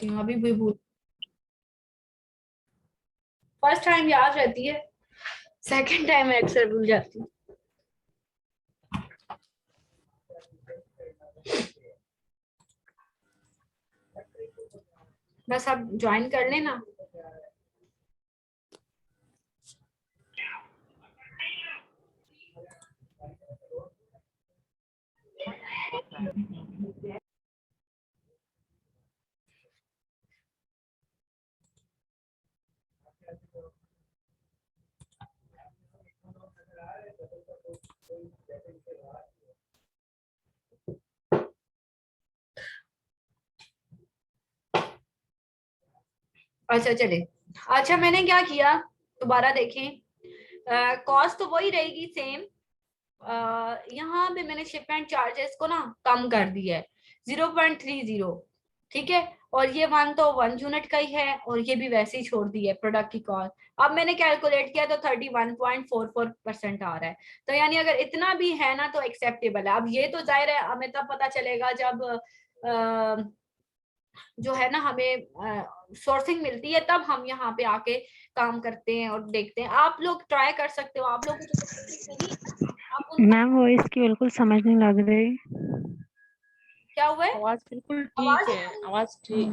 हूँ, अभी भी भूल। फर्स्ट टाइम याद रहती है, सेकंड टाइम मैं अक्सर भूल जाती हूँ। बस अब ज्वाइन कर लेना। अच्छा चले। अच्छा मैंने क्या किया, दोबारा देखें। कॉस्ट तो वही रहेगी सेम। यहाँ पे मैंने शिपमेंट चार्जेस को ना कम कर दिया है, 0.30। ठीक है, और ये 1 यूनिट का ही है, और ये भी वैसे ही छोड़ दी है प्रोडक्ट की कॉस्ट। अब मैंने कैलकुलेट किया तो 31.44% आ रहा है। तो यानी अगर इतना भी है ना तो एक्सेप्टेबल है। अब ये तो जाहिर है हमें तब पता चलेगा जब जो है ना हमें सोर्सिंग मिलती है, तब हम यहाँ पे आके काम करते हैं और देखते हैं। आप लोग ट्राई कर सकते हो, आप लोग को जो नहीं, आप उनको। मैम वो इसकी बिल्कुल समझ नहीं लग रही। क्या हुआ है? आवाज बिल्कुल ठीक आवाज, है, आवाज ठीक,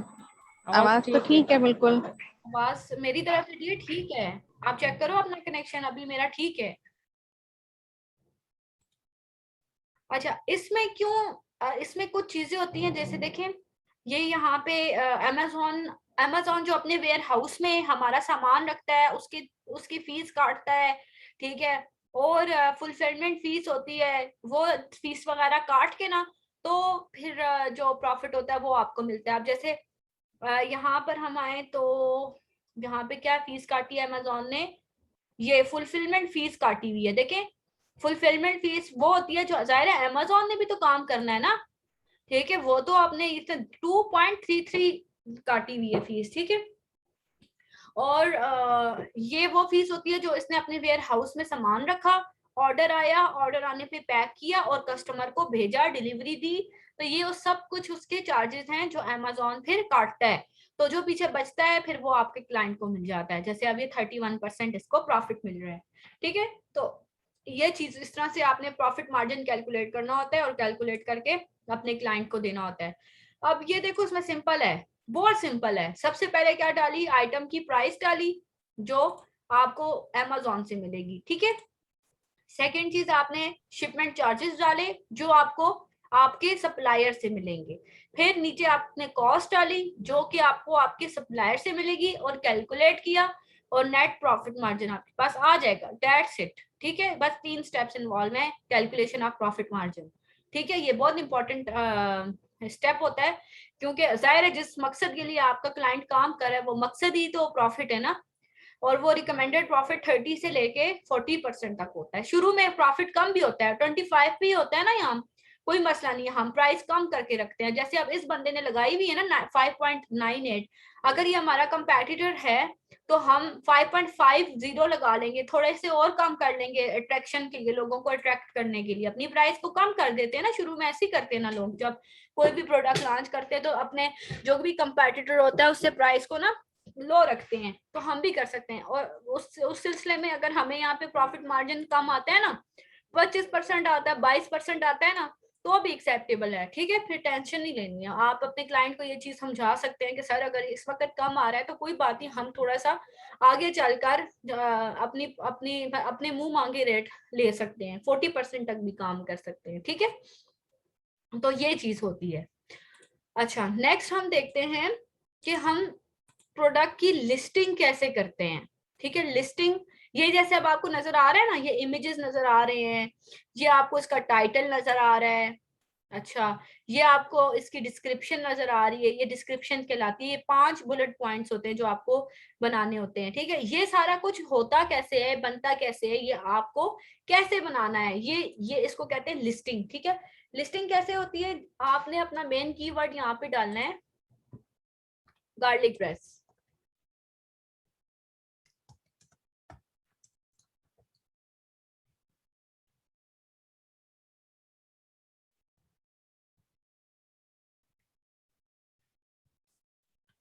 आवाज आवाज तो ठीक है। ठीक है बिल्कुल। आवाज मेरी तरफ से ये ठीक है। आप चेक करो अपना कनेक्शन, अभी मेरा ठीक है। अच्छा इसमें क्यों, इसमें कुछ चीजें होती हैं, जैसे देखें ये यहाँ पे अमेजोन, अमेजोन जो अपने वेयर हाउस में हमारा सामान रखता है उसकी उसकी फीस काटता है। ठीक है, और फुलफिलमेंट फीस होती है, वो फीस वगैरह काट के ना, तो फिर जो प्रॉफिट होता है वो आपको मिलता है। अब जैसे यहाँ पर हम आए तो यहाँ पे क्या फीस काटी है अमेजोन ने, ये फुलफिलमेंट फीस काटी हुई है। देखें फुलफिलमेंट फीस वो होती है जो, जाहिर है अमेजोन ने भी तो काम करना है ना। ठीक है, वो तो आपने इसे 2.33 काटी हुई है फीस। ठीक है, और ये वो फीस होती है जो इसने अपने वेयर हाउस में सामान रखा, ऑर्डर आया, ऑर्डर आने पे पैक किया और कस्टमर को भेजा, डिलीवरी दी। तो ये उस सब कुछ उसके चार्जेस हैं जो अमेजोन फिर काटता है। तो जो पीछे बचता है फिर वो आपके क्लाइंट को मिल जाता है। जैसे अब ये 31% इसको प्रॉफिट मिल रहा है। ठीक है, तो ये चीज इस तरह से आपने प्रॉफिट मार्जिन कैलकुलेट करना होता है, और कैलकुलेट करके अपने क्लाइंट को देना होता है। अब ये देखो इसमें सिंपल है, बहुत सिंपल है। सबसे पहले क्या डाली, आइटम की प्राइस डाली जो आपको अमेजोन से मिलेगी। ठीक है, सेकेंड चीज आपने शिपमेंट चार्जेस डाले जो आपको आपके सप्लायर से मिलेंगे। फिर नीचे आपने कॉस्ट डाली जो कि आपको आपके सप्लायर से मिलेगी, और कैलकुलेट किया, और नेट प्रॉफिट मार्जिन आपके पास आ जाएगा। That's it. ठीक है, बस 3 स्टेप्स इन्वॉल्व है कैलकुलेशन ऑफ प्रॉफिट मार्जिन। ठीक है, ये बहुत इंपॉर्टेंट स्टेप होता है, क्योंकि जाहिर है जिस मकसद के लिए आपका क्लाइंट काम कर रहा है वो मकसद ही तो प्रॉफिट है ना। और वो रिकमेंडेड प्रॉफिट 30 से लेके 40% तक होता है। शुरू में प्रॉफिट कम भी होता है, 25 भी होता है ना, यहाँ कोई मसला नहीं है, हम प्राइस कम करके रखते हैं। जैसे अब इस बंदे ने लगाई हुई है ना 5.98, अगर ये हमारा कंपेटिटर है तो हम 5.50 लगा लेंगे, थोड़े से और कम कर लेंगे अट्रैक्शन के लिए, लोगों को अट्रैक्ट करने के लिए अपनी प्राइस को कम कर देते हैं ना। शुरू में ऐसे ही करते हैं ना लोग, जब कोई भी प्रोडक्ट लॉन्च करते हैं तो अपने जो भी कंपेटिटर होता है उससे प्राइस को ना लो रखते हैं। तो हम भी कर सकते हैं, और उस सिलसिले में अगर हमें यहाँ पे प्रॉफिट मार्जिन कम आता है ना, 25% आता है, 22% आता है ना, तो भी एक्सेप्टेबल है। ठीक है, फिर टेंशन नहीं लेनी है। आप अपने क्लाइंट को ये चीज समझा सकते हैं कि सर अगर इस वक्त कम आ रहा है तो कोई बात नहीं, हम थोड़ा सा आगे चलकर अपनी अपनी अपने मुंह मांगे रेट ले सकते हैं, 40% तक भी काम कर सकते हैं। ठीक है, तो ये चीज होती है। अच्छा नेक्स्ट हम देखते हैं कि हम प्रोडक्ट की लिस्टिंग कैसे करते हैं। ठीक है, लिस्टिंग ये जैसे अब आपको नजर आ रहा है ना, ये इमेजेस नजर आ रहे हैं, ये आपको इसका टाइटल नजर आ रहा है। अच्छा, ये आपको इसकी डिस्क्रिप्शन नजर आ रही है, ये डिस्क्रिप्शन कहलाती है। ये 5 बुलेट पॉइंट्स होते हैं जो आपको बनाने होते हैं। ठीक है, ये सारा कुछ होता कैसे है, बनता कैसे है, ये आपको कैसे बनाना है, ये इसको कहते हैं लिस्टिंग। ठीक है, लिस्टिंग कैसे होती है, आपने अपना मेन कीवर्ड यहाँ पे डालना है, गार्लिक प्रेस।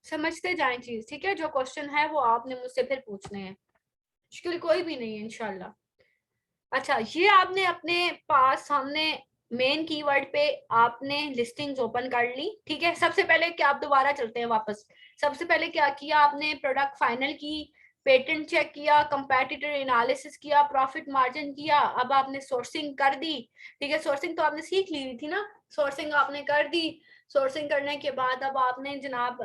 समझते जाएं चीज, ठीक है। जो क्वेश्चन है वो आपने मुझसे फिर पूछने हैं, मुश्किल कोई भी नहीं है इंशाल्लाह। अच्छा, ये आपने अपने पास सामने मेन कीवर्ड पे आपने लिस्टिंग्स ओपन कर ली, ठीक है। सबसे पहले क्या, आप दोबारा चलते हैं वापस। सबसे पहले क्या किया आपने, प्रोडक्ट फाइनल की, पेटेंट चेक किया, कंपेटिटर एनालिसिस किया, प्रॉफिट मार्जिन किया, अब आपने सोर्सिंग कर दी, ठीक है। सोर्सिंग तो आपने सीख ली थी ना, सोर्सिंग आपने कर दी। सोर्सिंग करने के बाद अब आपने जनाब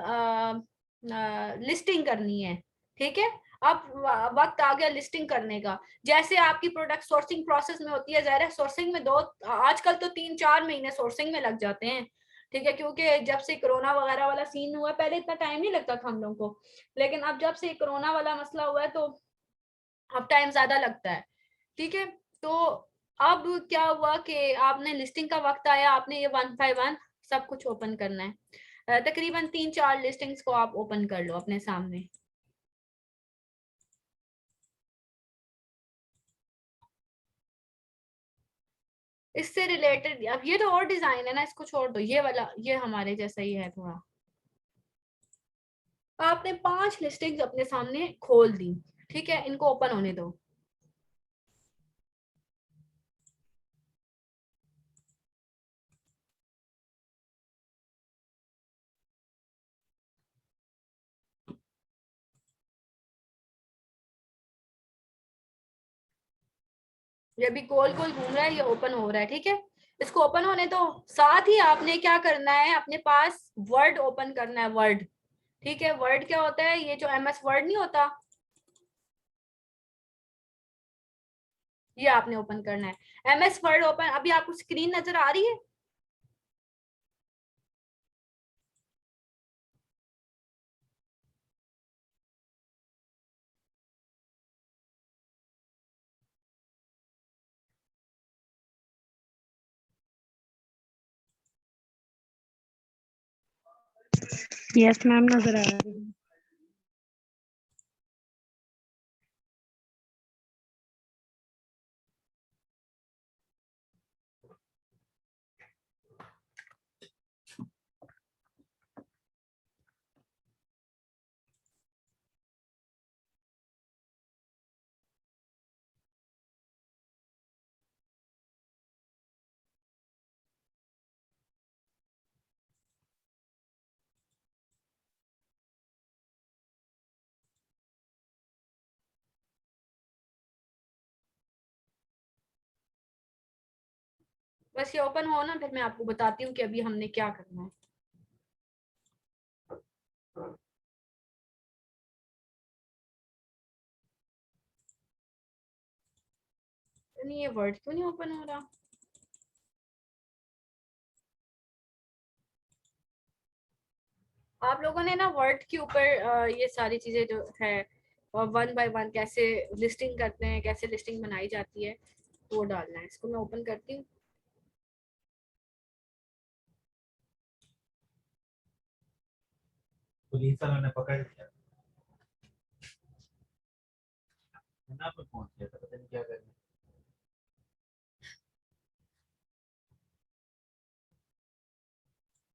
लिस्टिंग करनी है, ठीक है। अब वक्त आ गया लिस्टिंग करने का। जैसे आपकी प्रोडक्ट सोर्सिंग प्रोसेस में होती है, ज़ाहिर है सोर्सिंग में आजकल तो 3-4 महीने सोर्सिंग में लग जाते हैं, ठीक है। क्योंकि जब से कोरोना वगैरह वाला सीन हुआ, पहले इतना टाइम नहीं लगता था हम लोगों को, लेकिन अब जब से कोरोना वाला मसला हुआ है तो अब टाइम ज्यादा लगता है, ठीक है। तो अब क्या हुआ कि आपने लिस्टिंग का वक्त आया, आपने ये 1 बाय 1 सब कुछ ओपन करना है। तकरीबन 3-4 लिस्टिंग्स को आप ओपन कर लो अपने सामने। इससे रिलेटेड, अब ये तो और डिजाइन है ना, इसको छोड़ दो, ये वाला ये हमारे जैसा ही है थोड़ा। आपने 5 लिस्टिंग्स अपने सामने खोल दी, ठीक है। इनको ओपन होने दो। ये भी गोल गोल घूम रहा है, ये ओपन हो रहा है, ठीक है। इसको ओपन होने दो। साथ ही आपने क्या करना है, अपने पास वर्ड ओपन करना है, वर्ड, ठीक है। वर्ड क्या होता है, ये जो MS वर्ड नहीं होता, ये आपने ओपन करना है। MS वर्ड ओपन, अभी आपको स्क्रीन नजर आ रही है? यस मैम, नजर आ रही है। बस ये ओपन हो ना, फिर मैं आपको बताती हूँ कि अभी हमने क्या करना है। नहीं, ये वर्ड क्यों नहीं ओपन हो रहा? आप लोगों ने ना वर्ड के ऊपर ये सारी चीजें जो है, और 1 बाय 1 कैसे लिस्टिंग करते हैं, कैसे लिस्टिंग बनाई जाती है, वो डालना है। इसको मैं ओपन करती हूँ। पुलिस वालों ने पकड़ लिया, थाना पे पहुंच गया था, पता नहीं क्या करना।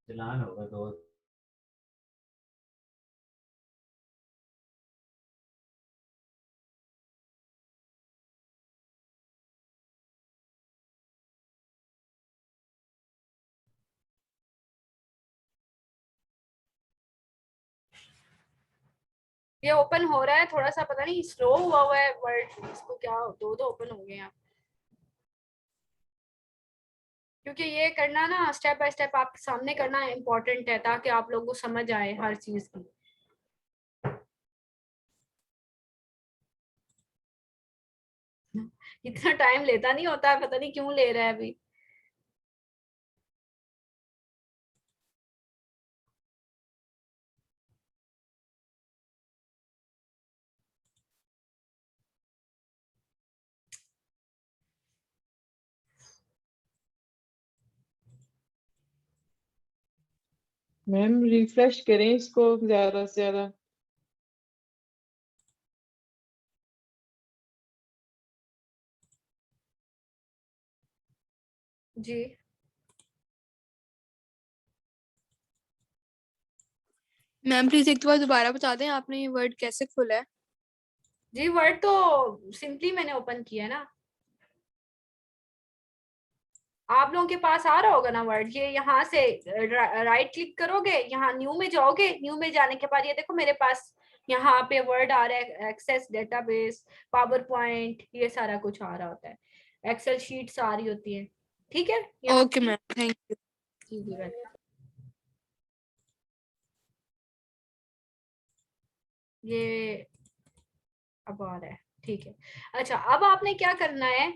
चलान होगा तो। ये ओपन हो रहा है, थोड़ा सा पता नहीं स्लो हुआ है वर्ड, इसको क्या, दो दो ओपन हो गए हैं। क्योंकि ये करना ना स्टेप बाय स्टेप आपके सामने करना इम्पोर्टेंट है, ताकि आप लोगों को समझ आए हर चीज की। इतना टाइम लेता नहीं होता है, पता नहीं क्यों ले रहा है अभी। मैम रिफ्रेश करें इसको ज्यादा से ज्यादा। जी मैम प्लीज एक बार दोबारा बता दें, आपने ये वर्ड कैसे खोला है? जी वर्ड तो सिंपली मैंने ओपन किया है ना, आप लोगों के पास आ रहा होगा ना वर्ड। ये यहाँ से राइट क्लिक करोगे, यहाँ न्यू में जाओगे, न्यू में जाने के बाद ये देखो मेरे पास यहाँ पे वर्ड आ रहा है, एक्सेस डेटाबेस, पावर पॉइंट, ये सारा कुछ आ रहा होता है, एक्सेल शीट्स आ रही होती है। ठीक है, यहाँ ओके मैम, थैंक यू। जी जी welcome। ये अब आ रहा है, ठीक है। अच्छा, अब आपने क्या करना है,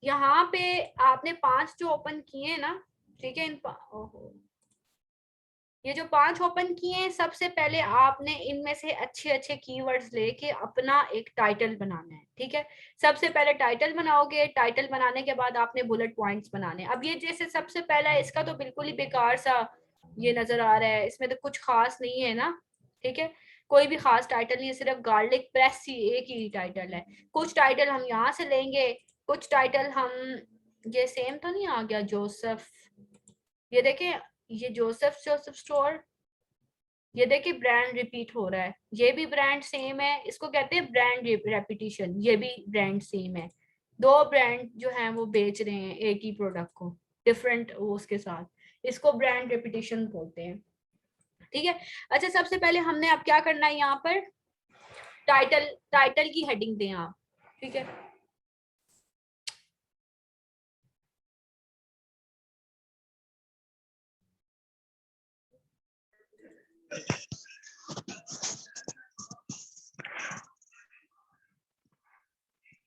यहाँ पे आपने 5 जो ओपन किए हैं ना, ठीक है, ओहो, ये जो 5 ओपन किए हैं, सबसे पहले आपने इनमें से अच्छे अच्छे कीवर्ड्स लेके अपना एक टाइटल बनाना है। ठीक है, सबसे पहले टाइटल बनाओगे, टाइटल बनाने के बाद आपने बुलेट पॉइंट्स बनाने। अब ये जैसे सबसे पहला इसका तो बिल्कुल ही बेकार सा ये नजर आ रहा है, इसमें तो कुछ खास नहीं है ना। ठीक है, कोई भी खास टाइटल नहीं है, सिर्फ गार्लिक प्रेस ही एक ही टाइटल है। कुछ टाइटल हम यहाँ से लेंगे, कुछ टाइटल हम, ये सेम तो नहीं आ गया जोसेफ, ये देखें, ये जोसेफ स्टोर, ये देखिए ब्रांड रिपीट हो रहा है, ये भी ब्रांड सेम है, इसको कहते हैं ब्रांड रेपिटेशन, ये भी ब्रांड सेम है। दो ब्रांड जो हैं वो बेच रहे हैं एक ही प्रोडक्ट को डिफरेंट वो उसके साथ, इसको ब्रांड रेपिटेशन बोलते हैं। ठीक है, अच्छा सबसे पहले हमने अब क्या करना है, यहाँ पर टाइटल की हेडिंग दें आप। ठीक है,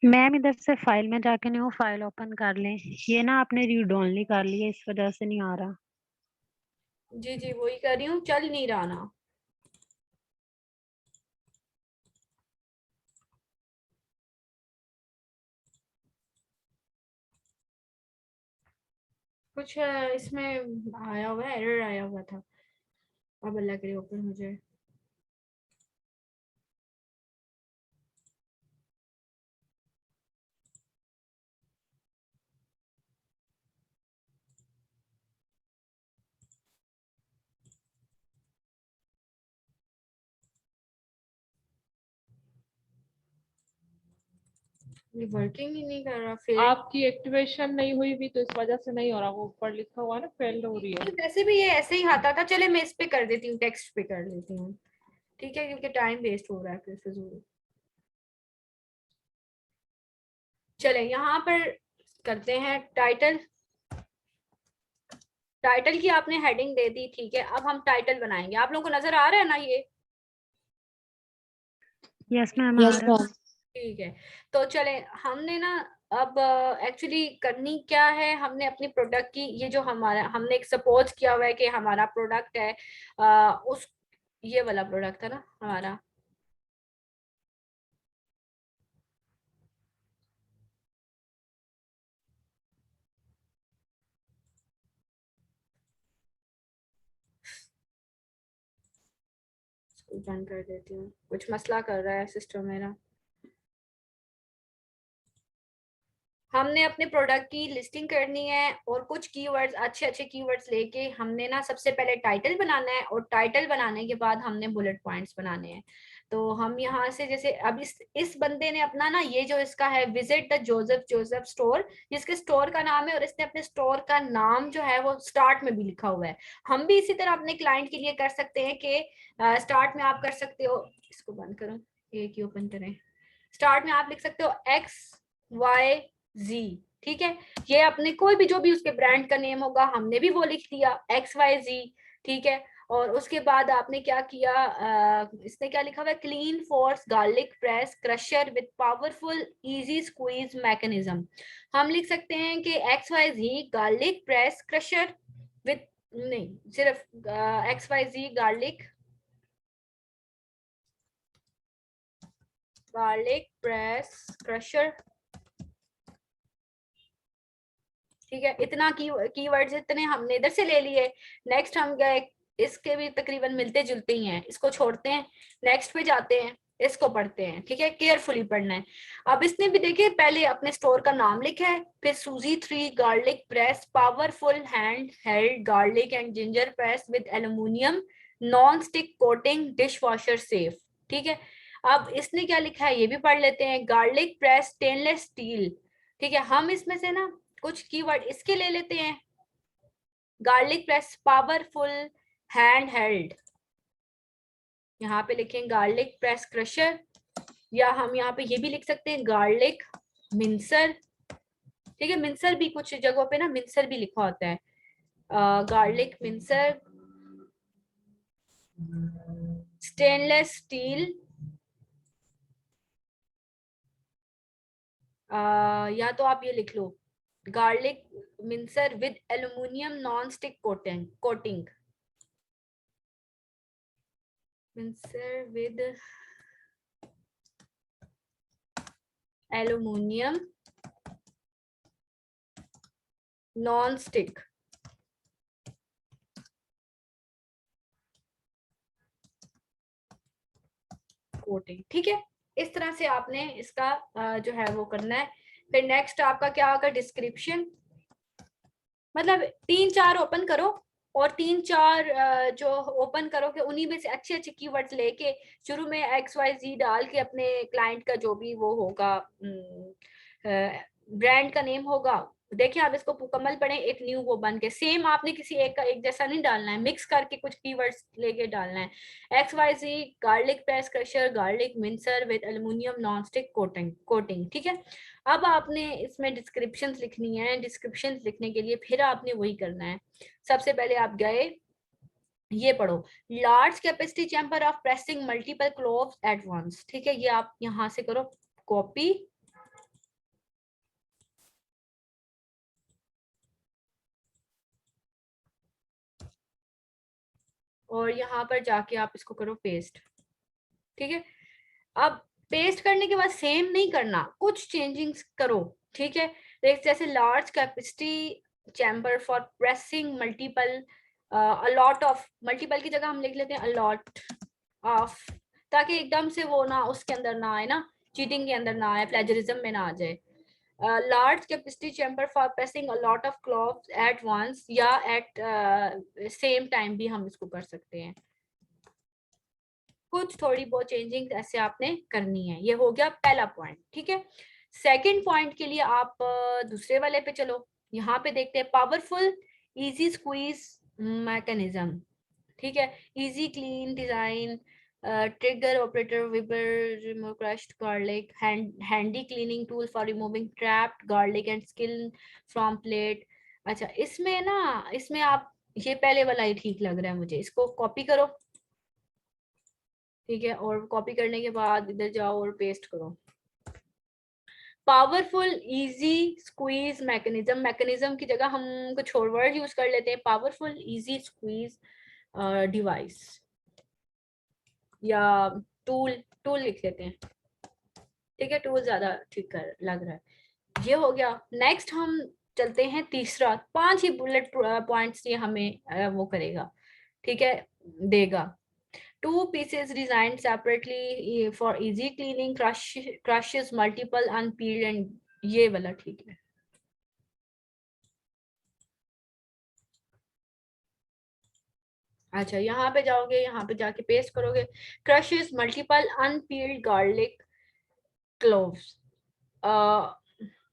मैम इधर से फाइल में जाके न्यू फाइल ओपन कर लें। ये ना आपने रीड ओनली कर लिया, इस वजह से नहीं आ रहा। जी जी वही कर रही हूँ, चल नहीं रहा ना। कुछ इसमें आया हुआ है, एरर आया हुआ था, अब अल्लाह करे ओपन हो जाए। ये वर्किंग ही नहीं कर रहा फिर। आपकी एक्टिवेशन नहीं हुई भी तो इस वजह से नहीं हो रहा, वो ऊपर लिखा हुआ है ना फेल्ड हो रही है। वैसे भी ये ऐसे ही आता था, चले मैं इस पे कर देती हूँ, टेक्स्ट पे कर लेती हूँ। ठीक है, क्योंकि टाइम वेस्ट हो रहा है फिर फिजूल। चले यहाँ पर करते हैं टाइटल। टाइटल की आपने हेडिंग दे दी, ठीक है, अब हम टाइटल बनाएंगे। आप लोगों को नजर आ रहा है ना ये? यस मैम आ रहा है। ठीक है, तो चले हमने ना अब एक्चुअली करनी क्या है, हमने अपनी प्रोडक्ट की, ये जो हमारा हमने एक सपोज किया हुआ है कि हमारा प्रोडक्ट है, उस ये वाला प्रोडक्ट था ना हमारा, बंद कर देती हूँ, कुछ मसला कर रहा है सिस्टम मेरा। हमने अपने प्रोडक्ट की लिस्टिंग करनी है और कुछ कीवर्ड्स, अच्छे अच्छे कीवर्ड्स लेके हमने ना सबसे पहले टाइटल बनाना है, और टाइटल बनाने के बाद हमने बुलेट पॉइंट्स बनाने हैं। तो हम यहाँ से जैसे अब इस बंदे ने अपना ना, ये जो इसका है विजिट द जोसेफ स्टोर, जिसके स्टोर का नाम है, और इसने अपने स्टोर का नाम जो है वो स्टार्ट में भी लिखा हुआ है। हम भी इसी तरह अपने क्लाइंट के लिए कर सकते हैं कि स्टार्ट में आप कर सकते हो, इसको बंद करो, एक ही ओपन करें, स्टार्ट में आप लिख सकते हो XYZ। ठीक है, ये अपने कोई भी जो भी उसके ब्रांड का नेम होगा, हमने भी वो लिख दिया XYZ। ठीक है, और उसके बाद आपने क्या किया, इसने क्या लिखा हुआ है, clean force garlic press crusher with powerful easy squeeze mechanism. हम लिख सकते हैं कि XYZ garlic press crusher with, नहीं सिर्फ XYZ गार्लिक प्रेस क्रशर। ठीक है, इतना कीवर्ड्स इतने हमने इधर से ले लिए। नेक्स्ट हम गए, इसके भी तकरीबन मिलते जुलते ही हैं, इसको छोड़ते हैं, नेक्स्ट पे जाते हैं, इसको पढ़ते हैं। ठीक है, केयरफुली पढ़ना है। अब इसने भी देखिए पहले अपने स्टोर का नाम लिखा है, फिर सूजी 3 garlic press powerful hand held garlic and ginger press with aluminium non stick coating dish washer safe. ठीक है, अब इसने क्या लिखा है ये भी पढ़ लेते हैं। Garlic press stainless steel. ठीक है, हम इसमें से ना कुछ कीवर्ड इसके ले लेते हैं। Garlic press powerful hand held, यहाँ पे लिखें गार्लिक प्रेस क्रशर, या हम यहाँ पे ये भी लिख सकते हैं गार्लिक मिंसर। ठीक है, मिंसर भी कुछ जगहों पे ना मिंसर भी लिखा होता है। गार्लिक मिंसर, स्टेनलेस स्टील, या तो आप ये लिख लो garlic mincer with aluminium non stick coating mincer with aluminium non stick coating. ठीक है, इस तरह से आपने इसका जो है वो करना है। फिर नेक्स्ट आपका क्या होगा, डिस्क्रिप्शन। मतलब 3-4 ओपन करो और 3-4 जो ओपन करोगे उन्हीं में से अच्छे अच्छे कीवर्ड्स लेके शुरू में XYZ डाल के अपने क्लाइंट का जो भी वो होगा ब्रांड का नेम होगा, देखिए आप इसको मुकम्मल पढ़ें, एक न्यू वो बन के सेम आपने किसी एक का एक जैसा नहीं डालना है, मिक्स करके कुछ कीवर्ड्स लेके डालना है। XYZ garlic press crusher garlic mincer with aluminium non stick coating. ठीक है, अब आपने इसमें डिस्क्रिप्शंस लिखनी है। डिस्क्रिप्शंस लिखने के लिए फिर आपने वही करना है। सबसे पहले आप गए, ये पढ़ो, large capacity chamber of pressing multiple cloves at once. ठीक है, ये आप यहाँ से करो कॉपी, और यहाँ पर जाके आप इसको करो पेस्ट। ठीक है, अब पेस्ट करने के बाद सेम नहीं करना, कुछ चेंजिंग्स करो। ठीक है, जैसे large capacity chamber for pressing multiple, a lot of, multiple की जगह हम लिख लेते हैं अलॉट ऑफ, ताकि एकदम से वो ना उसके अंदर ना आए ना, चीटिंग के अंदर ना आए, प्लेजरिज्म में ना आ जाए। Large capacity chamber for pressing a lot of cloves at once, या एट सेम टाइम भी हम इसको कर सकते हैं। कुछ थोड़ी बहुत चेंजिंग ऐसे आपने करनी है। ये हो गया पहला पॉइंट। ठीक है, सेकंड पॉइंट के लिए आप दूसरे वाले पे चलो। यहाँ पे देखते हैं पावरफुल इजी स्क्वीज मैकेनिज्म। ठीक है, easy clean design, trigger operator विबर remove crushed garlic, handy cleaning tool for removing trapped garlic and skin from plate. अच्छा, इसमें ना, इसमें आप ये पहले वाला ही ठीक लग रहा है मुझे, इसको कॉपी करो। ठीक है, और कॉपी करने के बाद इधर जाओ और पेस्ट करो। Powerful easy squeeze mechanism, mechanism की जगह हम कुछ और वर्ड यूज कर लेते हैं, पावरफुल इजी स्क्वीज डिवाइस, या टूल लिख लेते हैं। ठीक है, टूल ज्यादा ठीक लग रहा है। ये हो गया। नेक्स्ट हम चलते हैं तीसरा, 5 ही बुलेट पॉइंट्स ये हमें वो करेगा। ठीक है, देगा। 2 pieces designed separately for easy cleaning, crushes multiple unpeeled and ये वाला ठीक है। अच्छा, यहाँ पे जाओगे, यहाँ पे जाके पेस्ट करोगे, crushes multiple unpeeled garlic cloves।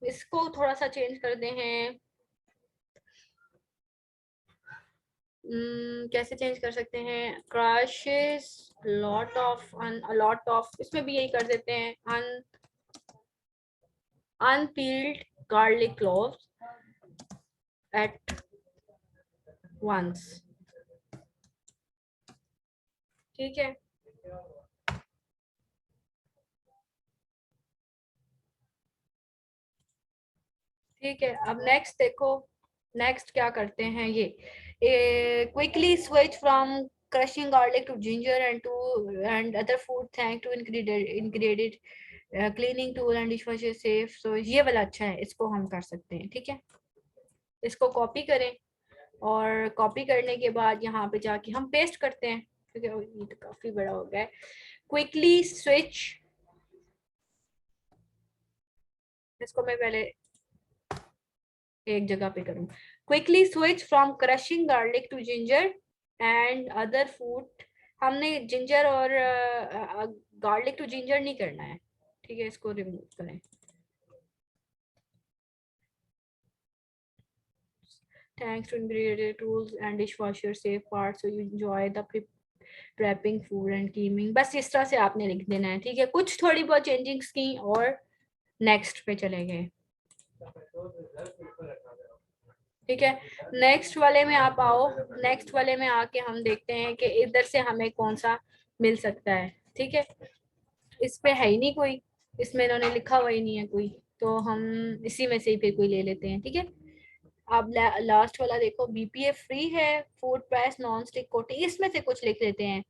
इसको थोड़ा सा चेंज करते हैं। कैसे चेंज कर सकते हैं, crushes lot of, इसमें भी यही कर देते हैं, unpeeled garlic cloves at once। ठीक है, ठीक है। अब नेक्स्ट देखो, नेक्स्ट क्या करते हैं, ये quickly switch from crushing garlic to ginger and other food thank to ingredient cleaning tool and dishwasher safe. So ये वाला अच्छा है, इसको हम कर सकते हैं। ठीक है, इसको कॉपी करें, और कॉपी करने के बाद यहाँ पे जाके हम पेस्ट करते हैं। ठीक है, ये तो काफी बड़ा हो गया है। क्विकली स्विच, इसको मैं पहले एक जगह पे करूं, quickly switch from crushing garlic to ginger and other food. हमने जिंजर और गार्लिक टू जिंजर नहीं करना है, ठीक है, इसको रिमूव करें। Thanks to ingredient tools and dishwasher safe parts, so you enjoy the prepping food and cleaning। बस इस तरह से आपने लिख देना है, ठीक है। कुछ थोड़ी बहुत चेंजिंग्स की और नेक्स्ट पे चले गए, ठीक है। नेक्स्ट वाले में आप आओ, नेक्स्ट वाले में आके हम देखते हैं कि इधर से हमें कौन सा मिल सकता है, ठीक है। इस पे है ही नहीं कोई, इसमें इन्होंने लिखा हुआ ही नहीं है कोई, तो हम इसी में से ही फिर कोई ले लेते हैं, ठीक है। अब लास्ट वाला देखो, बीपीए फ्री है, food price non stick coating, इसमें से कुछ लिख लेते हैं।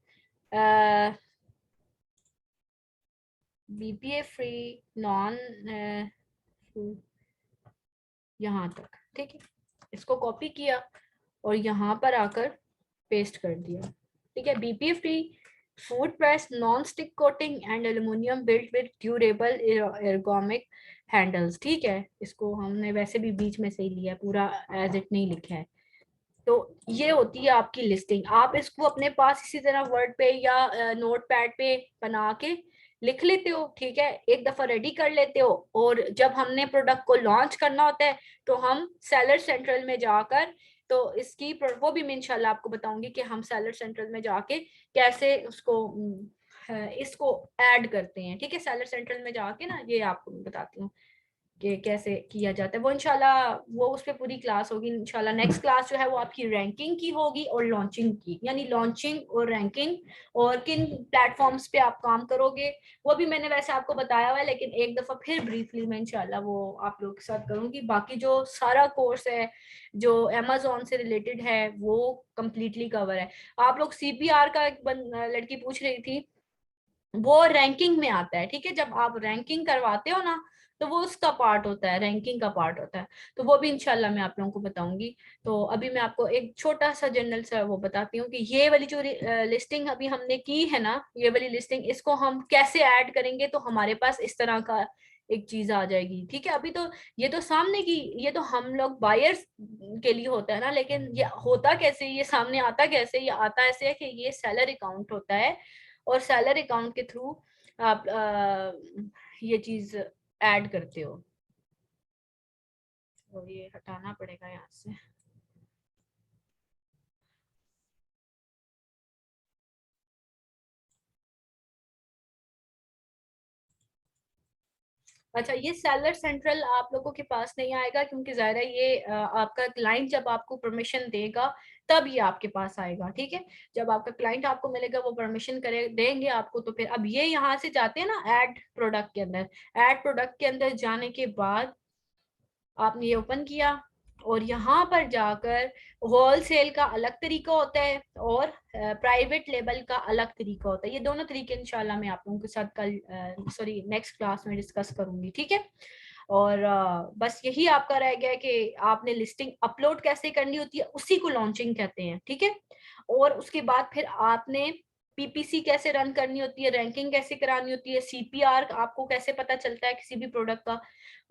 बीपीए फ्री नॉन यहाँ तक, ठीक है। इसको कॉपी किया और यहाँ पर आकर पेस्ट कर दिया, ठीक है। BPA free food press non stick coating and aluminium built with durable ergonomic handles, ठीक है। इसको हमने वैसे भी बीच में से ही लिया, पूरा एज इट नहीं लिखा है। तो ये होती है आपकी लिस्टिंग। आप इसको अपने पास इसी तरह वर्ड पे या नोट पैड पे बना के लिख लेते हो, ठीक है, एक दफा रेडी कर लेते हो, और जब हमने प्रोडक्ट को लॉन्च करना होता है तो हम सेलर सेंट्रल में जाकर, तो इसकी वो भी मैं इंशाल्लाह आपको बताऊंगी कि हम सेलर सेंट्रल में जाके कैसे उसको इसको ऐड करते हैं, ठीक है। सेलर सेंट्रल में जाके ना, ये आपको मैं बताती हूँ कि कैसे किया जाता है। वो इंशाल्लाह वो उस पर पूरी क्लास होगी इंशाल्लाह। नेक्स्ट क्लास जो है वो आपकी रैंकिंग की होगी और लॉन्चिंग की, यानी लॉन्चिंग और रैंकिंग और किन प्लेटफॉर्म्स पे आप काम करोगे, वो भी मैंने वैसे आपको बताया हुआ है, लेकिन एक दफा फिर ब्रीफली मैं इंशाल्लाह वो आप लोगों के साथ करूंगी। बाकी जो सारा कोर्स है जो अमेज़न से रिलेटेड है वो कम्प्लीटली कवर है। आप लोग सीपीआर का एक लड़की पूछ रही थी, वो रैंकिंग में आता है, ठीक है। जब आप रैंकिंग करवाते हो ना, तो वो उसका पार्ट होता है, रैंकिंग का पार्ट होता है। तो वो भी इंशाल्लाह मैं आप लोगों को बताऊंगी। तो अभी मैं आपको एक छोटा सा जनरल सा वो बताती हूँ कि ये वाली जो लिस्टिंग अभी हमने की है ना, ये वाली लिस्टिंग, इसको हम कैसे ऐड करेंगे, तो हमारे पास इस तरह का एक चीज आ जाएगी, ठीक है। अभी तो ये तो सामने की, ये तो हम लोग बायर्स के लिए होता है ना, लेकिन ये होता कैसे, ये सामने आता कैसे, ये आता ऐसे है कि ये सेलर अकाउंट होता है, और सेलर अकाउंट के थ्रू आप ये चीज ऐड करते हो। तो ये हटाना पड़ेगा यहाँ से। अच्छा, ये सेलर सेंट्रल आप लोगों के पास नहीं आएगा, क्योंकि ज़ाहिर है ये आपका क्लाइंट जब आपको परमिशन देगा तब ये आपके पास आएगा, ठीक है। जब आपका क्लाइंट आपको मिलेगा, वो परमिशन करे देंगे आपको, तो फिर अब ये यहाँ से जाते हैं ना ऐड प्रोडक्ट के अंदर। ऐड प्रोडक्ट के अंदर जाने के बाद आपने ये ओपन किया, और यहाँ पर जाकर होलसेल का अलग तरीका होता है और प्राइवेट लेबल का अलग तरीका होता है। ये दोनों तरीके इंशाल्लाह मैं आप लोगों के साथ कल सॉरी नेक्स्ट क्लास में डिस्कस करूंगी, ठीक है। और बस यही आपका रह गया कि आपने लिस्टिंग अपलोड कैसे करनी होती है, उसी को लॉन्चिंग कहते हैं, ठीक है। और उसके बाद फिर आपने पीपीसी कैसे रन करनी होती है, रैंकिंग कैसे करानी होती है, सीपीआर आपको कैसे पता चलता है किसी भी प्रोडक्ट का,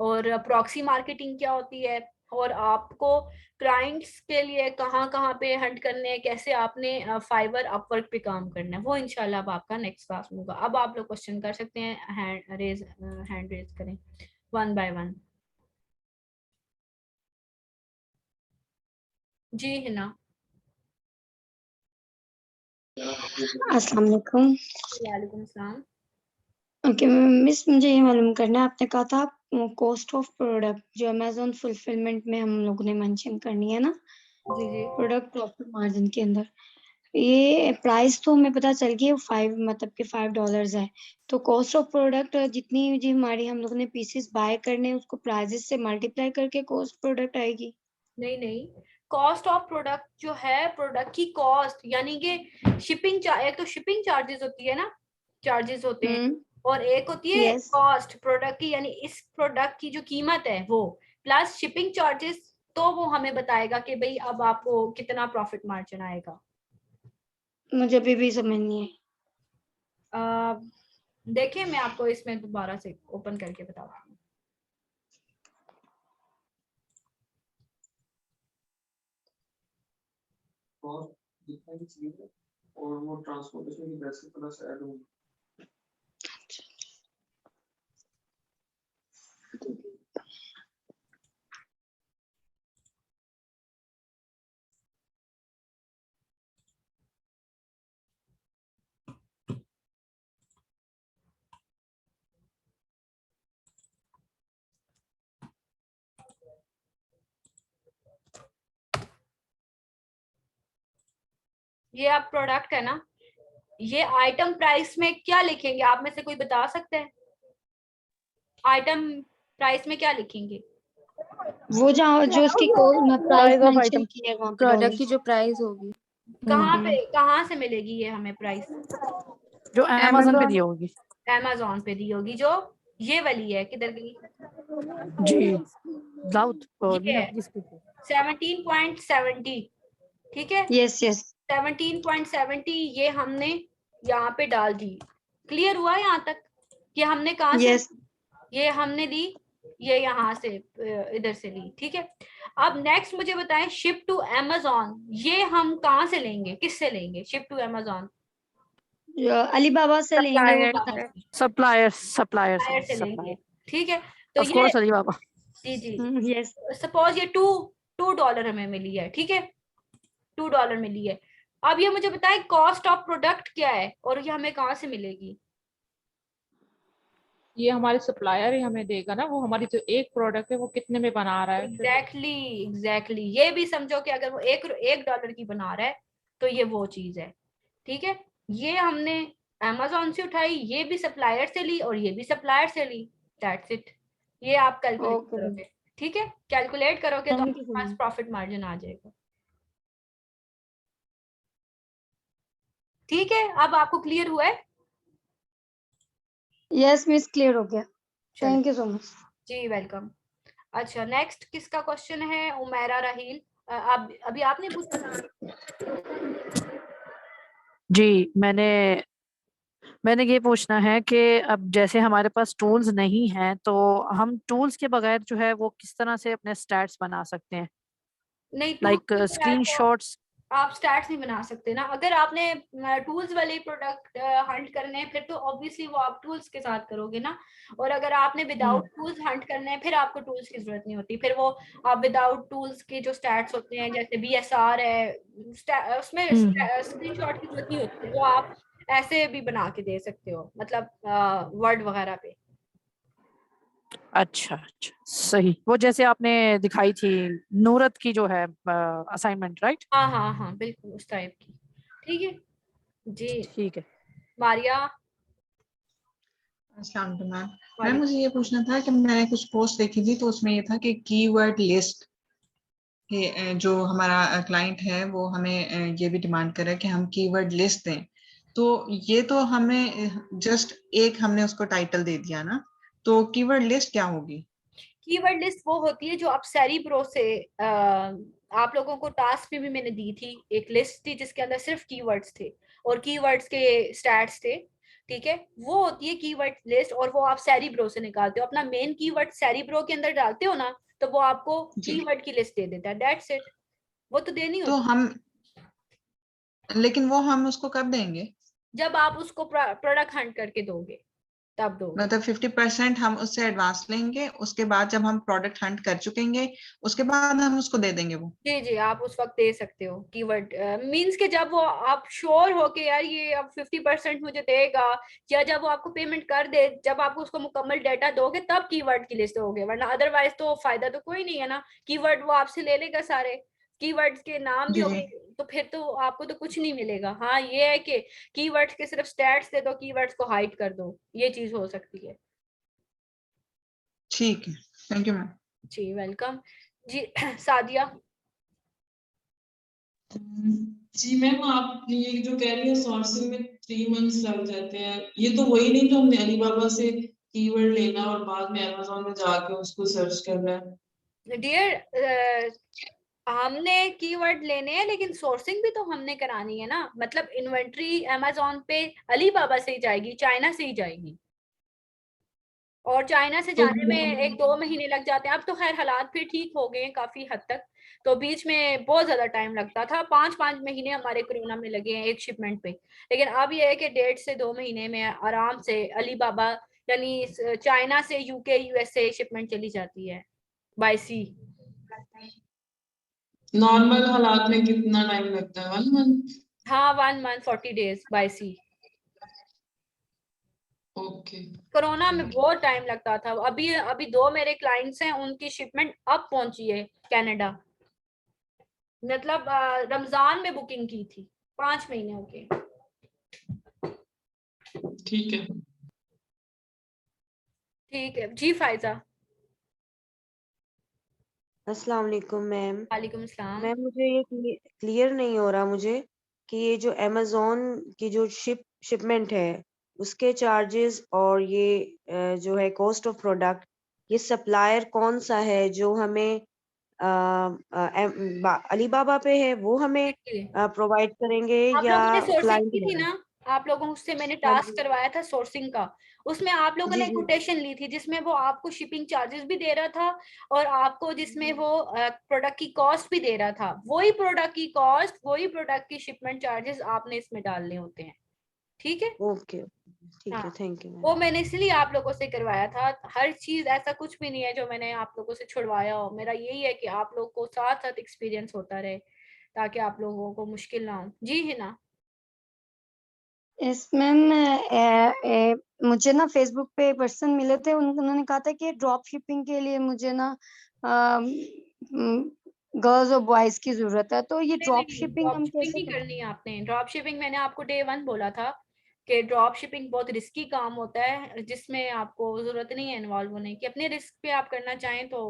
और प्रॉक्सी मार्केटिंग क्या होती है, और आपको क्लाइंट्स के लिए कहाँ कहाँ पे हंट करने हैं, कैसे आपने फाइवर अपवर्क पे काम करना है, वो इंशाल्लाह अब आपका नेक्स्ट क्लास में होगा। अब आप लोग क्वेश्चन कर सकते हैं, हैंड रेज करें वन बाय वन। जी हिना। अस्सलाम वालेकुम। वालेकुम अस्सलाम। ओके मिस, मुझे ये मालूम करना है, आपने कहा था कॉस्ट ऑफ प्रोडक्ट जो अमेजोन फुलफिलमेंट में हम लोगों ने मेंशन करनी है ना, जी जी प्रोडक्ट प्रॉफिट मार्जिन के अंदर, ये प्राइस तो हमें पता चल गई, 5 मतलब कि $5 है। तो कॉस्ट ऑफ प्रोडक्ट जितनी जी हमारी हम लोगों ने पीसेस बाय करने हैं, उसको प्राइजेस से मल्टीप्लाई करके कॉस्ट प्रोडक्ट आएगी। नहीं नहीं, कॉस्ट ऑफ प्रोडक्ट जो है, प्रोडक्ट की कॉस्ट, यानी कि शिपिंग एक तो शिपिंग चार्जेस होती है ना, चार्जेस होते हैं, और एक होती है यस। कॉस्ट प्रोडक्ट की, यानी इस प्रोडक्ट की जो कीमत है वो प्लस शिपिंग चार्जेस, तो वो हमें बताएगा कि भाई अब आपको कितना प्रॉफिट मार्जिन आएगा। मुझे अभी भी समझ नहीं है। देखिए मैं आपको इसमें दोबारा से ओपन करके बताती हूँ। जितना की चीज है और वो ट्रांसपोर्टेशन की पैसे थोड़ा सा ऐड होंगे। ये आप प्रोडक्ट है ना, ये आइटम प्राइस में क्या लिखेंगे? आप में से कोई बता सकते हैं? आइटम प्राइस में क्या लिखेंगे? वो जहाँ जो उसकी price Price of mention item. की है वहाँ पे प्रोडक्ट डालेंगे। की जो प्राइस होगी कहाँ से मिलेगी ये हमें प्राइस? जो Amazon पे Amazon- दी होगी। Amazon पे दी होगी, जो ये वाली है, किधर गई? जी दाऊद ये है 17.70, ठीक है। यस यस 17.70 ये हमने यहाँ पे डाल दी। क्लियर हुआ यहाँ तक? ये हमने कहाँ से, यस ये हमने दी, ये यहाँ से इधर से ली, ठीक है। अब नेक्स्ट मुझे बताएं, शिप टू Amazon, ये हम कहाँ से लेंगे, किससे लेंगे? शिप टू Amazon अलीबाबा से लेंगे वो सप्लायर supplier से लेंगे, ठीक है। तो ऑफ कोर्स ये अलीबाबा। जी यस सपोज ये $2 हमें मिली है, ठीक है, $2 मिली है। अब ये मुझे बताएं कॉस्ट ऑफ प्रोडक्ट क्या है और ये हमें कहाँ से मिलेगी? ये हमारे सप्लायर ही हमें देगा ना, वो हमारी जो एक प्रोडक्ट है वो कितने में बना रहा है। एग्जैक्टली ये भी समझो कि अगर वो $1 की बना रहा है तो ये वो चीज है, ठीक है। ये हमने Amazon से उठाई, ये भी सप्लायर से ली और ये भी सप्लायर से ली, दैट्स इट। ये आप कैलकुलेट Okay. करोगे, ठीक है, कैलकुलेट करोगे तो Thank you आपके so पास much. प्रॉफिट मार्जिन आ जाएगा, ठीक है। अब आपको क्लियर हुआ है? यस मिस क्लियर हो गया। चलो थैंक यू सो मच। जी, वेलकम। अच्छा नेक्स्ट किसका क्वेश्चन है? उमेरा राहील, आप अभी आपने पूछा? जी मैंने ये पूछना है कि अब जैसे हमारे पास टूल्स नहीं हैं तो हम टूल्स के बगैर जो है वो किस तरह से अपने स्टैट्स बना सकते हैं, नहीं, लाइक स्क्रीनशॉट्स। आप स्टैट्स नहीं बना सकते ना। अगर आपने टूल्स वाले प्रोडक्ट हंट करने हैं फिर तो ऑब्वियसली वो आप टूल्स के साथ करोगे ना। और अगर आपने विदाउट टूल्स हंट करने हैं फिर आपको टूल्स की जरूरत नहीं होती। फिर वो आप विदाउट टूल्स के जो स्टैट्स होते हैं जैसे BSR है, उसमें स्क्रीनशॉट की जरूरत नहीं होती, वो आप ऐसे भी बना के दे सकते हो, मतलब वर्ड वगैरह पे। अच्छा सही, वो जैसे आपने दिखाई थी नूरत की जो है असाइनमेंट, राइट? हाँ बिल्कुल उस टाइप की, ठीक है जी। ठीक है। मारिया। अस्सलाम वालेकुम मैम। मैम मुझे ये पूछना था कि मैंने कुछ पोस्ट देखी थी तो उसमें ये था कि कीवर्ड लिस्ट के जो हमारा क्लाइंट है वो हमें ये भी डिमांड कर रहा है कि हम कीवर्ड लिस्ट दें। तो ये तो हमें जस्ट एक हमने उसको टाइटल दे दिया ना, तो कीवर्ड लिस्ट क्या होगी? कीवर्ड लिस्ट वो होती है जो आप सेरिब्रो से आप लोगों को टास्क में भी मैंने दी थी, एक लिस्ट थी जिसके अंदर सिर्फ कीवर्ड्स थे और कीवर्ड्स के स्टैट्स थे, ठीक है। वो होती है कीवर्ड लिस्ट और वो आप सेरिब्रो से निकालते हो, अपना मेन कीवर्ड सेरिब्रो के अंदर डालते हो ना तो वो आपको कीवर्ड की लिस्ट दे देता है, दैट्स इट। वो तो देनी तो होती हम, लेकिन वो हम उसको कब देंगे? जब आप उसको प्रोडक्ट हंट करके दोगे तब दो। मतलब 50% हम उससे एडवांस लेंगे, उसके बाद जब हम प्रोडक्ट हंट कर चुकेंगे उसके बाद हम उसको दे देंगे वो। जी आप उस वक्त दे सकते हो कीवर्ड मींस के जब वो आप श्योर हो के यार ये अब 50% मुझे देगा, या जब वो आपको पेमेंट कर दे, जब आप उसको मुकम्मल डाटा दोगे तब कीवर्ड की लिस्ट दोगे, वरना अदरवाइज तो फायदा तो कोई नहीं है ना। कीवर्ड वो आपसे ले लेगा सारे, कीवर्ड्स के नाम भी होंगे तो फिर तो आपको तो कुछ नहीं मिलेगा। हाँ ये है कि कीवर्ड्स के सिर्फ स्टैट्स दे दो, कीवर्ड्स को हाइड कर दो, ये चीज हो सकती है। ठीक है, थैंक यू मैम। जी वेलकम जी। सादिया। जी मैम, आप ये जो कह रही है सोर्सिंग में 3 मंथ्स लग जाते हैं, ये तो वही नहीं जो हमने अलीबाबा से कीवर्ड लेना और बाद में अमेज़न में जाके उसको सर्च करना है। डियर हमने कीवर्ड लेने हैं लेकिन सोर्सिंग भी तो हमने करानी है ना। मतलब इन्वेंट्री Amazon पे अलीबाबा से ही जाएगी, चाइना से ही जाएगी, और चाइना से तो जाने में 1-2 महीने लग जाते हैं। अब तो खैर हालात फिर ठीक हो गए हैं काफी हद तक, तो बीच में बहुत ज्यादा टाइम लगता था, 5-5 महीने हमारे कोरोना में लगे हैं एक शिपमेंट पे। लेकिन अब ये है कि 1.5 से 2 महीने में आराम से अलीबाबा यानी चाइना से यूके यूएसए शिपमेंट चली जाती है बाय सी। नॉर्मल हालात में कितना टाइम लगता है? 1 मंथ? हाँ 1 मंथ 40 डेज बाय सी। ओके। कोरोना में बहुत टाइम लगता था। अभी अभी 2 मेरे क्लाइंट्स हैं, उनकी शिपमेंट अब पहुंची है कनाडा, मतलब रमजान में बुकिंग की थी, 5 महीने हो गए। ठीक है। ठीक है जी फायजा। अस्सलाम वालेकुम मैम। वालेकुम सलाम। मैम मुझे ये क्लियर नहीं हो रहा मुझे कि ये जो अमेज़न की जो शिपमेंट है उसके चार्जेस और ये जो है कॉस्ट ऑफ प्रोडक्ट, ये सप्लायर कौन सा है जो हमें अलीबाबा पे है वो हमें प्रोवाइड करेंगे आप या लोगों ने सोर्सिंग क्लाइंट की थी लेगा? ना, आप लोगों से मैंने हाँ टास्क जी करवाया था सोर्सिंग का, उसमें आप लोगों जी ने जी कोटेशन ली थी जिसमें वो आपको शिपिंग चार्जेस भी दे रहा था और आपको जिसमें वो प्रोडक्ट की कॉस्ट भी दे रहा था। वही प्रोडक्ट की कॉस्ट, वही प्रोडक्ट की शिपमेंट चार्जेस आपने इसमें डालने होते हैं। ठीक है, ओके ठीक है, हाँ थैंक यू मैम। वो मैंने इसलिए आप लोगों से करवाया था। हर चीज ऐसा कुछ भी नहीं है जो मैंने आप लोगों से छुड़वाया हो। मेरा यही है कि आप लोग को साथ साथ एक्सपीरियंस होता रहे ताकि आप लोगों को मुश्किल ना हो। जी है ना। यस मैम, मुझे ना फेसबुक पे पर्सन मिले थे, उन्होंने कहा था कि ड्रॉप शिपिंग के लिए मुझे ना गर्ल्स और बॉयज की जरूरत है, तो ये ड्रॉप शिपिंग ड्रॉप हम शिपिंग कैसे नहीं करें? करनी है आपने। ड्रॉप शिपिंग मैंने आपको डे 1 बोला था कि ड्रॉप शिपिंग बहुत रिस्की काम होता है जिसमें आपको जरूरत नहीं है इन्वॉल्व होने की। अपने रिस्क पे आप करना चाहें तो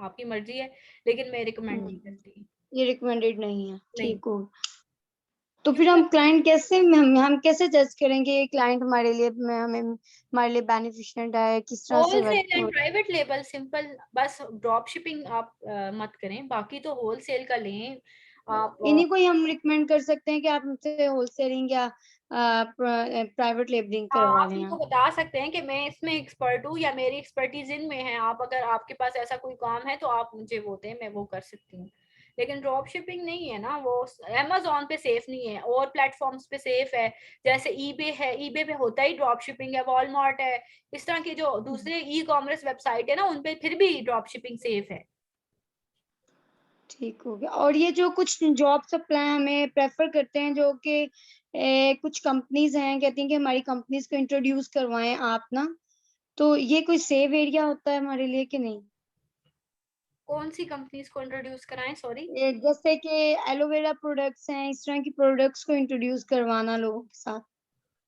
आपकी मर्जी है, लेकिन मैं रिकमेंड नहीं करती। ये रिकमेंडेड नहीं है, नहीं, ठीक हो। तो फिर हम क्लाइंट कैसे, हम कैसे जज करेंगे ये क्लाइंट हमारे लिए, हमारे लिए बेनिफिशिएंट है, किस तरह से wholesale and work? Private label simple, बस ड्रॉप शिपिंग आप मत करें, बाकी तो होलसेल का लें आप। इन्हीं को ही हम रिकमेंड कर सकते हैं कि आप हमसे होलसेलिंग या प्राइवेट लेबलिंग हाँ करवा आप लें इनको आप। बता सकते हैं कि मैं इसमें एक्सपर्ट हूँ या मेरी एक्सपर्टीज इनमें है, आप अगर आपके पास ऐसा कोई काम है तो आप मुझे वो दें, मैं वो कर सकती हूँ। लेकिन ड्रॉप शिपिंग नहीं है ना, वो Amazon पे सेफ नहीं है और प्लेटफॉर्म्स पे सेफ है। जैसे ईबे है, ईबे पे होता ही ड्रॉप शिपिंग है, वॉलमार्ट है, इस तरह के जो दूसरे ई कॉमर्स वेबसाइट है ना उन पे फिर भी ड्रॉप शिपिंग सेफ है। ठीक हो गया। और ये जो कुछ जॉब सप्लाई हमें प्रेफर करते हैं, जो कि कुछ कंपनीज हैं कहती हैं कि हमारी कंपनीज को इंट्रोड्यूस करवाएं आप ना, तो ये कोई सेफ एरिया होता है हमारे लिए कि नहीं? कौन सी कंपनीज को इंट्रोड्यूस कराएं? सॉरी। जैसे कि एलोवेरा प्रोडक्ट्स हैं, इस तरह की प्रोडक्ट्स को इंट्रोड्यूस करवाना लोगों के साथ।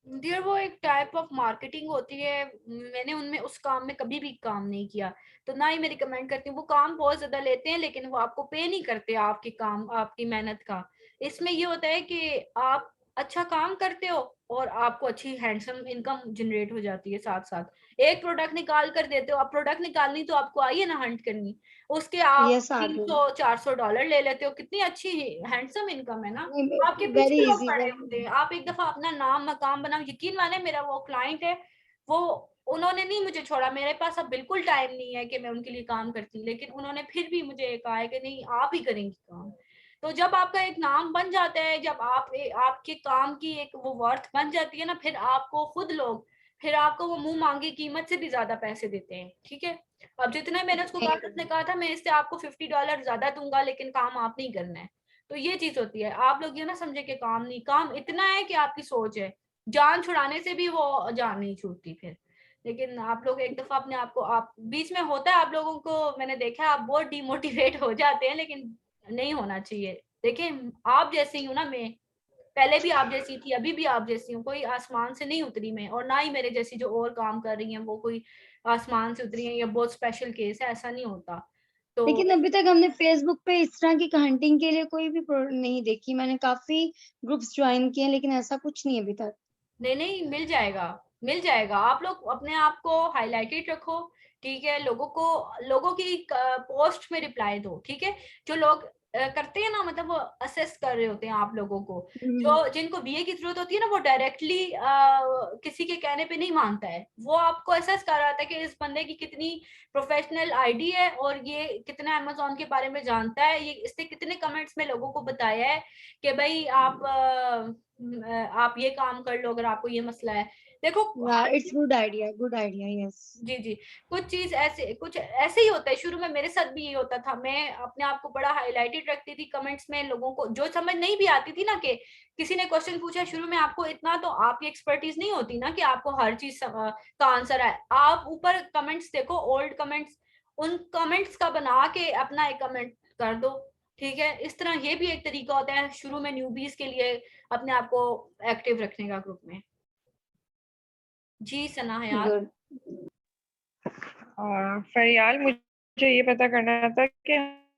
डियर वो एक टाइप ऑफ मार्केटिंग होती है, मैंने उनमें उस काम में कभी भी काम नहीं किया, तो ना ही मैं रिकमेंड करती हूँ। वो काम बहुत ज्यादा लेते हैं लेकिन वो आपको पे नहीं करते आपके काम, आपकी मेहनत का। इसमें ये होता है कि आप अच्छा काम करते हो और आपको अच्छी हैंडसम इनकम जनरेट हो जाती है साथ साथ। एक प्रोडक्ट निकाल कर देते हो, अब प्रोडक्ट निकालनी तो आपको आई है ना हंट करनी, उसके आप यस आ गई। $300-400 ले लेते हो, कितनी अच्छी हैंडसम इनकम है ना। आपके वेरी पीछे लोग इजी, पड़े वेरी। होते हैं, आप एक दफा अपना नाम मकाम बनाओ। यकीन माने मेरा वो क्लाइंट है, वो उन्होंने नहीं मुझे छोड़ा, मेरे पास अब बिल्कुल टाइम नहीं है कि मैं उनके लिए काम करती, लेकिन उन्होंने फिर भी मुझे कहा है कि नहीं आप ही करेंगी काम। तो जब आपका एक नाम बन जाता है, जब आपके काम की एक वो वर्थ बन जाती है ना, फिर आपको खुद लोग फिर आपको वो मुंह मांगी कीमत से भी ज्यादा पैसे देते हैं। ठीक है, अब जितना मैंने उसको कहा उसने कहा था मैं इससे आपको $50 ज्यादा दूंगा लेकिन काम आप नहीं करना है। तो ये चीज होती है, आप लोग ये ना समझे कि काम नहीं, काम इतना है कि आपकी सोच है, जान छुड़ाने से भी वो जान नहीं छूटती फिर। लेकिन आप लोग एक दफा अपने आप को, आप बीच में होता है आप लोगों को मैंने देखा आप बहुत डिमोटिवेट हो जाते हैं, लेकिन नहीं होना चाहिए। देखिए आप जैसी हूँ ना मैं, पहले भी आप जैसी थी, अभी भी आप जैसी हूँ, कोई आसमान से नहीं उतरी मैं, और ना ही मेरे जैसी जो और काम कर रही हैं वो कोई आसमान से उतरी है या बहुत स्पेशल केस है, ऐसा नहीं होता। तो लेकिन अभी तक हमने फेसबुक पे इस तरह की हंटिंग के लिए कोई भी नहीं देखी। मैंने काफी ग्रुप्स ज्वाइन किए हैं लेकिन ऐसा कुछ नहीं अभी तक। नहीं नहीं, मिल जाएगा, मिल जाएगा। आप लोग अपने आप को हाईलाइटेड रखो, ठीक है, लोगों की पोस्ट में रिप्लाई दो, ठीक है। जो लोग करते हैं ना, मतलब वो असेस कर रहे होते हैं आप लोगों को, जो जिनको बीए की जरूरत होती है ना, वो डायरेक्टली किसी के कहने पे नहीं मानता है, वो आपको असेस कर रहा था कि इस बंदे की कितनी प्रोफेशनल आईडी है और ये कितना अमेज़न के बारे में जानता है, ये इसने कितने कमेंट्स में लोगों को बताया है कि भाई आप ये काम कर लो अगर आपको ये मसला है। देखो इट्स गुड आइडिया यस। जी जी, कुछ ऐसे ही होता है, शुरू में मेरे साथ भी ये होता था, मैं अपने आप को बड़ा हाईलाइटेड रखती थी कमेंट्स में, लोगों को जो समझ नहीं भी आती थी ना, कि किसी ने क्वेश्चन पूछा शुरू में, आपको इतना तो आपकी एक्सपर्टीज नहीं होती ना कि आपको हर चीज का आंसर आए, आप ऊपर कमेंट्स देखो, ओल्ड कमेंट्स, उन कमेंट्स का बना के अपना एक कमेंट कर दो, ठीक है। इस तरह ये भी एक तरीका होता है शुरू में न्यूबीज के लिए अपने आप को एक्टिव रखने का ग्रुप में। जी सना हयात। फरियाल, मुझे ये पता करना था कि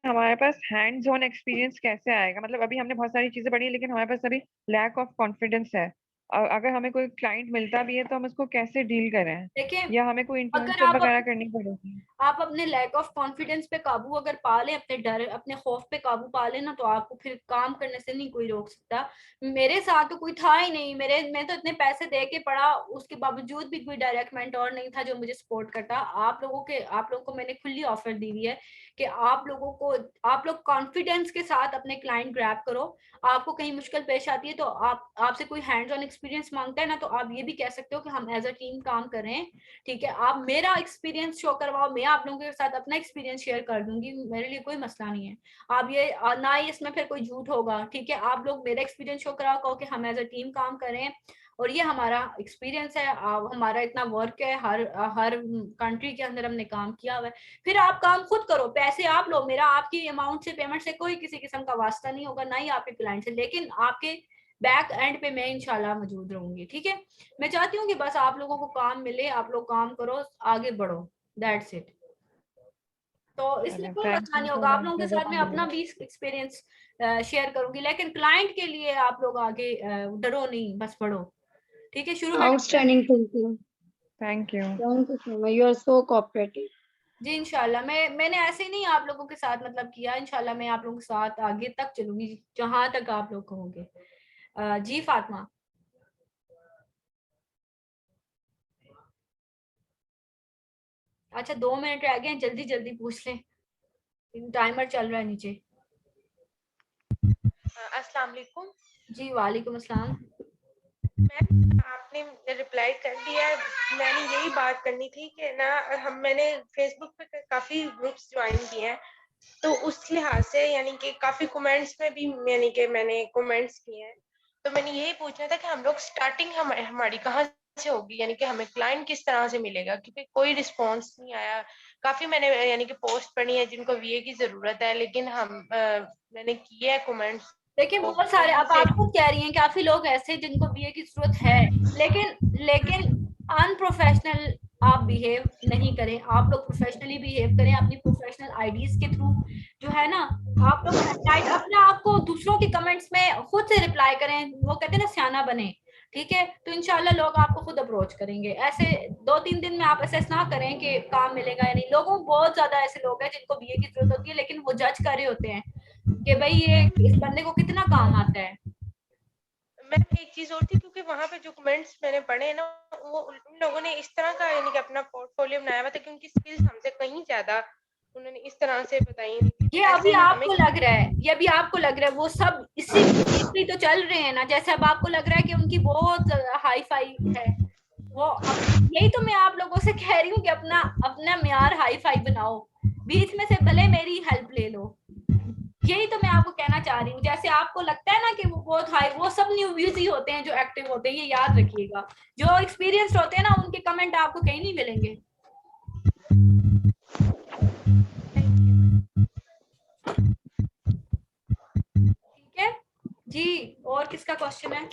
हमारे पास हैंड्स ऑन एक्सपीरियंस कैसे आएगा, मतलब अभी हमने बहुत सारी चीजें पढ़ी लेकिन हमारे पास अभी लैक ऑफ कॉन्फिडेंस है, और अगर हमें कोई क्लाइंट मिलता भी है तो हम उसको कैसे डील करें, देखिए या हमें कोई अगर इंटर्नशिप वगैरह करनी पड़ेगी? आप अपने लैक ऑफ कॉन्फिडेंस पे काबू अगर पा लें, अपने डर अपने खौफ पे काबू पा लें ना, तो आपको फिर काम करने से नहीं कोई रोक सकता। मेरे साथ तो कोई था ही नहीं, मैं तो इतने पैसे दे के पढ़ा, उसके बावजूद भी कोई डायरेक्ट मेंटोर नहीं था जो मुझे सपोर्ट करता। आप लोगों को मैंने खुली ऑफर दी हुई है कि आप लोग कॉन्फिडेंस के साथ अपने क्लाइंट ग्रैब करो। आपको कहीं मुश्किल पेश आती है तो आपसे कोई हैंड्स ऑन एक्सपीरियंस मांगता है ना, तो आप ये भी कह सकते हो कि हम एज अ टीम काम कर रहे हैं, ठीक है। आप मेरा एक्सपीरियंस शो करवाओ, मैं आप लोगों के साथ अपना एक्सपीरियंस शेयर कर दूंगी, मेरे लिए कोई मसला नहीं है। आप ये ना ही इसमें फिर कोई झूठ होगा, ठीक है। आप लोग मेरा एक्सपीरियंस शो कराओ, कहो कि हम एज अ टीम काम कर रहे हैं और ये हमारा एक्सपीरियंस है, हमारा इतना वर्क है, हर कंट्री के अंदर हमने काम किया हुआ है। फिर आप काम खुद करो, पैसे आप लो, मेरा आपकी अमाउंट से, पेमेंट से कोई किसी किस्म का वास्ता नहीं होगा, ना ही आपके क्लाइंट से, लेकिन आपके बैक एंड पे मैं इंशाल्लाह मौजूद रहूंगी, ठीक है। मैं चाहती हूँ कि बस आप लोगों को काम मिले, आप लोग काम करो, आगे बढ़ो, दैट्स इट। तो इसमें कोई मसला नहीं होगा, आप लोगों के साथ मैं अपना भी एक्सपीरियंस शेयर करूंगी, लेकिन क्लाइंट के लिए आप लोग आगे डरो नहीं, बस बढ़ो, ठीक है। शुरू में outstanding thinking, thank you you are so cooperative. जी इंशाल्लाह, मैंने ऐसे ही नहीं आप लोगों के साथ मतलब किया, इंशाल्लाह मैं आप लोगों के साथ आगे तक चलूंगी जहां तक आप लोग कहोगे। जी फातिमा। अच्छा 2 मिनट रह गए, जल्दी जल्दी पूछ लें, टाइमर चल रहा है नीचे। अस्सलाम वालेकुम। जी वालेकुम अस्सलाम। मैम आपने रिप्लाई कर दिया, मैंने यही बात करनी थी कि ना मैंने फेसबुक पे काफी ग्रुप्स ज्वाइन किए हैं, तो उस लिहाज से यानी कि काफी कमेंट्स में भी यानी कि मैंने कमेंट्स किए हैं, तो मैंने यही पूछना था कि हम लोग स्टार्टिंग हमारी कहाँ से होगी, यानी कि हमें क्लाइंट किस तरह से मिलेगा, क्योंकि कोई रिस्पांस नहीं आया। काफी मैंने यानी कि पोस्ट पढ़ी है जिनको वीए की जरूरत है, लेकिन मैंने किए हैं कमेंट्स। देखिए बहुत सारे, अब आप खुद कह रही हैं काफी लोग ऐसे जिनको बीए की जरूरत है, लेकिन अनप्रोफेशनल आप बिहेव नहीं करें, आप लोग प्रोफेशनली बिहेव करें, अपनी प्रोफेशनल आईडीज के थ्रू जो है ना, आप लोग अपने आप को दूसरों के कमेंट्स में खुद से रिप्लाई करें, वो कहते हैं ना सियाना बने, ठीक है। तो इंशाल्लाह लोग आपको खुद अप्रोच करेंगे। ऐसे 2-3 दिन में आप असेस ना करें कि काम मिलेगा या नहीं। लोगों बहुत ज्यादा ऐसे लोग हैं जिनको बीए की जरूरत होती है, लेकिन वो जज कर रहे होते हैं कि भाई ये इस बंदे को कितना काम आता है। मैम एक चीज और थी, क्योंकि वहां पे जो कमेंट्स मैंने पढ़े हैं ना, वो उन लोगों ने इस तरह का यानी कि अपना पोर्टफोलियो बनाया हुआ था कि उनकी स्किल्स हमसे कहीं ज्यादा उन्होंने इस तरह से बताई। ये अभी आपको लग रहा है, ये अभी आपको लग रहा है, वो सब इसी तो चल रहे हैं ना, जैसे अब आपको लग रहा है कि उनकी बहुत हाई फाई है, वो यही तो मैं आप लोगों से कह रही हूँ कि अपना म्यार हाई फाई बनाओ, बीच में से भले मेरी हेल्प ले लो, यही तो मैं आपको कहना चाह रही हूँ। जैसे आपको लगता है ना कि वो बहुत हाई, वो सब न्यूबीज ही होते हैं जो एक्टिव होते हैं, ये याद रखिएगा। जो एक्सपीरियंस्ड होते हैं ना, उनके कमेंट आपको कहीं नहीं मिलेंगे। ठीक है जी, और किसका क्वेश्चन है?